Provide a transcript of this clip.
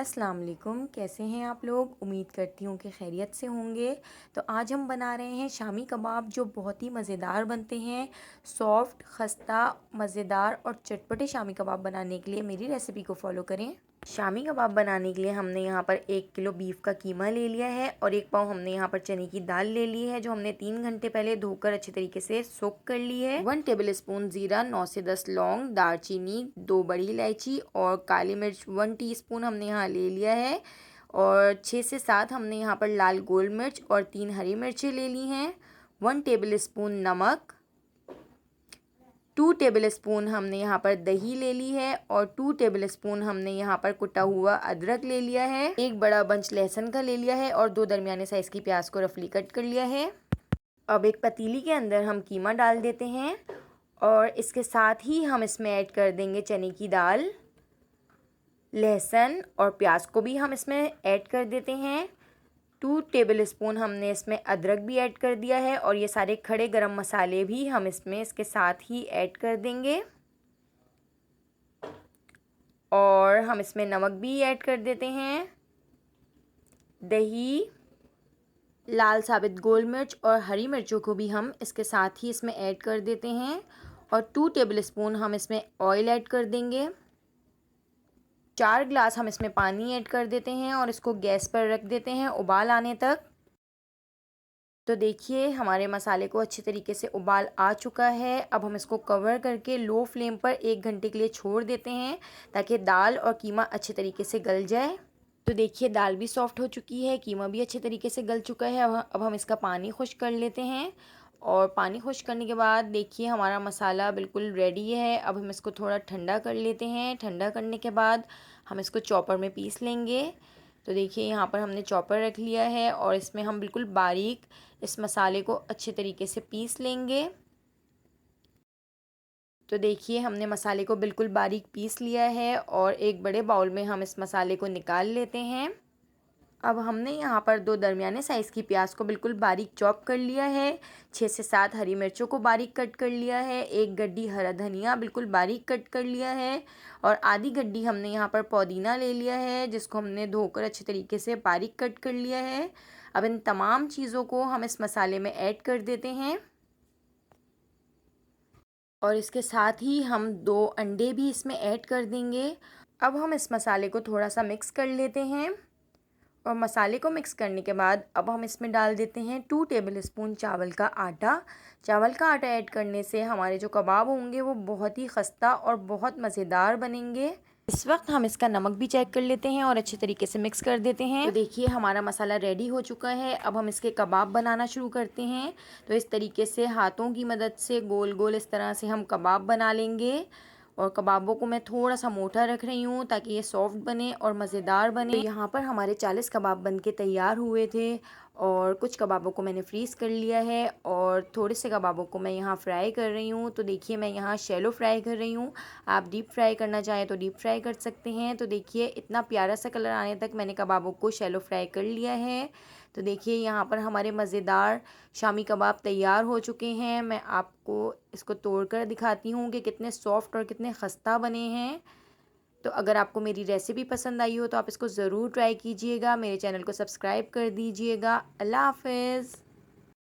अस्सलाम वालेकुम। कैसे हैं आप लोग? उम्मीद करती हूँ कि खैरियत से होंगे। तो आज हम बना रहे हैं शामी कबाब, जो बहुत ही मज़ेदार बनते हैं। सॉफ्ट, खस्ता, मज़ेदार और चटपटे शामी कबाब बनाने के लिए मेरी रेसिपी को फॉलो करें। शामी कबाब बनाने के लिए हमने यहाँ पर 1 किलो बीफ का कीमा ले लिया है और 1 पाव हमने यहाँ पर चने की दाल ले ली है, जो हमने 3 घंटे पहले धोकर अच्छे तरीके से सोक कर ली है। 1 टेबल स्पून ज़ीरा, 9 से 10 लौंग, दालचीनी, 2 बड़ी इलायची और काली मिर्च 1 टीस्पून हमने यहाँ ले लिया है और 6 से 7 हमने यहाँ पर लाल गोल मिर्च और 3 हरी मिर्चें ले ली हैं। 1 टेबल स्पून नमक, 2 टेबल स्पून हमने यहाँ पर दही ले ली है और 2 टेबल स्पून हमने यहाँ पर कुटा हुआ अदरक ले लिया है। 1 बड़ा बंच लहसुन का ले लिया है और 2 दरमियाने साइज की प्याज को रफली कट कर लिया है। अब एक पतीली के अंदर हम कीमा डाल देते हैं और इसके साथ ही हम इसमें ऐड कर देंगे चने की दाल, लहसुन और प्याज को भी हम इसमें ऐड कर देते हैं। 2 टेबल स्पून हमने इसमें अदरक भी ऐड कर दिया है और ये सारे खड़े गरम मसाले भी हम इसमें इसके साथ ही ऐड कर देंगे और हम इसमें नमक भी ऐड कर देते हैं। दही, लाल साबित गोल मिर्च और हरी मिर्चों को भी हम इसके साथ ही इसमें ऐड कर देते हैं और 2 टेबल स्पून हम इसमें ऑयल ऐड कर देंगे। 4 ग्लास हम इसमें पानी ऐड कर देते हैं और इसको गैस पर रख देते हैं उबाल आने तक। तो देखिए हमारे मसाले को अच्छे तरीके से उबाल आ चुका है। अब हम इसको कवर करके लो फ्लेम पर 1 घंटे के लिए छोड़ देते हैं ताकि दाल और कीमा अच्छे तरीके से गल जाए। तो देखिए दाल भी सॉफ्ट हो चुकी है, कीमा भी अच्छे तरीके से गल चुका है। अब हम इसका पानी खुश्क कर लेते हैं और पानी खुश्क करने के बाद देखिए हमारा मसाला बिल्कुल रेडी है। अब हम इसको थोड़ा ठंडा कर लेते हैं। ठंडा करने के बाद हम इसको चॉपर में पीस लेंगे। तो देखिए यहाँ पर हमने चॉपर रख लिया है और इसमें हम बिल्कुल बारीक इस मसाले को अच्छे तरीके से पीस लेंगे। तो देखिए हमने मसाले को बिल्कुल बारीक पीस लिया है और एक बड़े बाउल में हम इस मसाले को निकाल लेते हैं। अब हमने यहाँ पर 2 दरमियाने साइज़ की प्याज को बिल्कुल बारीक चॉप कर लिया है। 6 से 7 हरी मिर्चों को बारीक कट कर लिया है। 1 गड्डी हरा धनिया बिल्कुल बारीक कट कर लिया है और आधी गड्डी हमने यहाँ पर पुदीना ले लिया है, जिसको हमने धोकर अच्छे तरीके से बारीक कट कर लिया है। अब इन तमाम चीज़ों को हम इस मसाले में ऐड कर देते हैं और इसके साथ ही हम 2 अंडे भी इसमें ऐड कर देंगे। अब हम इस मसाले को थोड़ा सा मिक्स कर लेते हैं और मसाले को मिक्स करने के बाद अब हम इसमें डाल देते हैं 2 टेबल स्पून चावल का आटा। चावल का आटा ऐड करने से हमारे जो कबाब होंगे वो बहुत ही खस्ता और बहुत मज़ेदार बनेंगे। इस वक्त हम इसका नमक भी चेक कर लेते हैं और अच्छे तरीके से मिक्स कर देते हैं। तो देखिए हमारा मसाला रेडी हो चुका है। अब हम इसके कबाब बनाना शुरू करते हैं। तो इस तरीके से हाथों की मदद से गोल गोल इस तरह से हम कबाब बना लेंगे और कबाबों को मैं थोड़ा सा मोटा रख रही हूँ ताकि ये सॉफ्ट बने और मज़ेदार बने। तो यहाँ पर हमारे 40 कबाब बन के तैयार हुए थे और कुछ कबाबों को मैंने फ्रीज़ कर लिया है और थोड़े से कबाबों को मैं यहाँ फ्राई कर रही हूँ। तो देखिए मैं यहाँ शैलो फ्राई कर रही हूँ, आप डीप फ्राई करना चाहें तो डीप फ्राई कर सकते हैं। तो देखिए इतना प्यारा सा कलर आने तक मैंने कबाबों को शैलो फ्राई कर लिया है। तो देखिए यहाँ पर हमारे मज़ेदार शामी कबाब तैयार हो चुके हैं। मैं आपको इसको तोड़कर दिखाती हूँ कि कितने सॉफ्ट और कितने खस्ता बने हैं। तो अगर आपको मेरी रेसिपी पसंद आई हो तो आप इसको ज़रूर ट्राई कीजिएगा। मेरे चैनल को सब्सक्राइब कर दीजिएगा। अल्लाह हाफ़िज़।